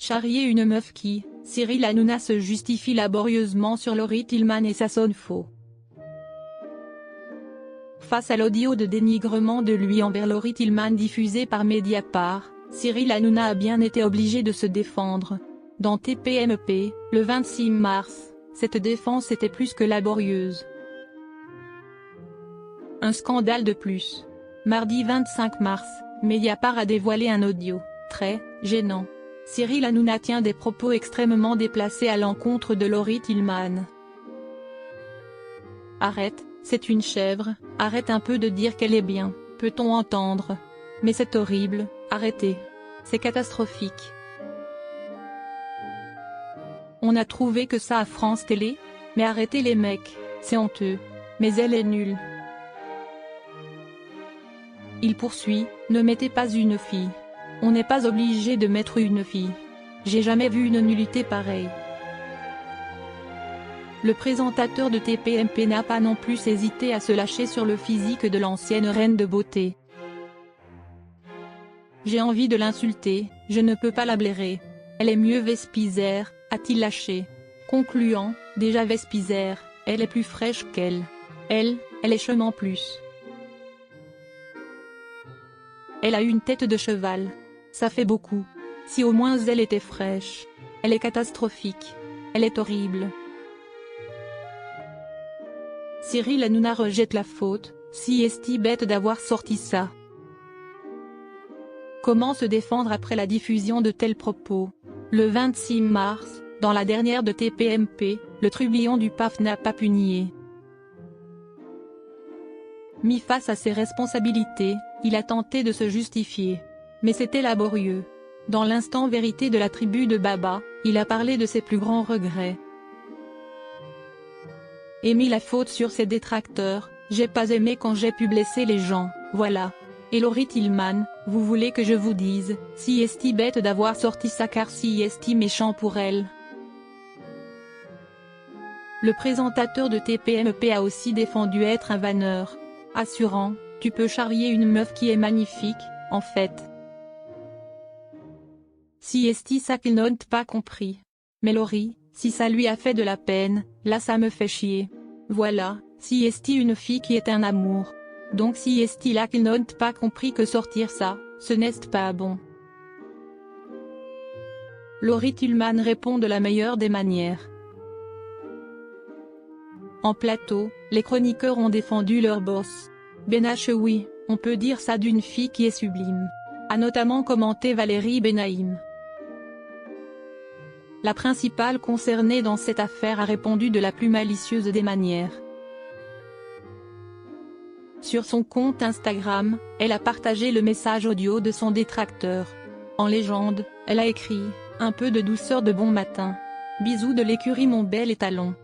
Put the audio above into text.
Charrier une meuf qui, Cyril Hanouna se justifie laborieusement sur Laurie Tillman et ça sonne faux. Face à l'audio de dénigrement de lui envers Laurie Tillman diffusé par Mediapart, Cyril Hanouna a bien été obligé de se défendre. Dans TPMP, le 26 mars, cette défense était plus que laborieuse. Un scandale de plus. Mardi 25 mars, Mediapart a dévoilé un audio, très gênant. Cyril Hanouna tient des propos extrêmement déplacés à l'encontre de Laurie Tillman. Arrête, c'est une chèvre, arrête un peu de dire qu'elle est bien, peut-on entendre. Mais c'est horrible, arrêtez. C'est catastrophique. On a trouvé que ça à France Télé? Mais arrêtez les mecs, c'est honteux. Mais elle est nulle. Il poursuit, ne mettez pas une fille. On n'est pas obligé de mettre une fille. J'ai jamais vu une nullité pareille. Le présentateur de TPMP n'a pas non plus hésité à se lâcher sur le physique de l'ancienne reine de beauté. J'ai envie de l'insulter, je ne peux pas la blairer. Elle est mieux Vespizer, a-t-il lâché. Concluant, déjà Vespizer, elle est plus fraîche qu'elle. Elle est chemin plus. Elle a une tête de cheval. Ça fait beaucoup. Si au moins elle était fraîche. Elle est catastrophique. Elle est horrible. Cyril Hanouna rejette la faute, si est-il bête d'avoir sorti ça. Comment se défendre après la diffusion de tels propos? Le 26 mars, dans la dernière de TPMP, le trublion du PAF n'a pas pu nier. Mis face à ses responsabilités, il a tenté de se justifier. Mais c'était laborieux. Dans l'instant vérité de la tribu de Baba, il a parlé de ses plus grands regrets. Et mis la faute sur ses détracteurs, j'ai pas aimé quand j'ai pu blesser les gens, voilà. Et Laurie Tillman, vous voulez que je vous dise, si est-il bête d'avoir sorti ça car si est-il méchant pour elle. Le présentateur de TPMP a aussi défendu être un vanneur. Assurant, tu peux charrier une meuf qui est magnifique, en fait. Si est-il ça qu'ils n'ont pas compris. Mais Laurie, si ça lui a fait de la peine, là ça me fait chier. Voilà, si est-il une fille qui est un amour. Donc si est-il là qu'ils n'ont pas compris que sortir ça, ce n'est pas bon. Laurie Tillman répond de la meilleure des manières. En plateau, les chroniqueurs ont défendu leur boss. Benache oui, on peut dire ça d'une fille qui est sublime. A notamment commenté Valérie Benaïm. La principale concernée dans cette affaire a répondu de la plus malicieuse des manières. Sur son compte Instagram, elle a partagé le message audio de son détracteur. En légende, elle a écrit « Un peu de douceur de bon matin. Bisous de l'écurie mon bel étalon ».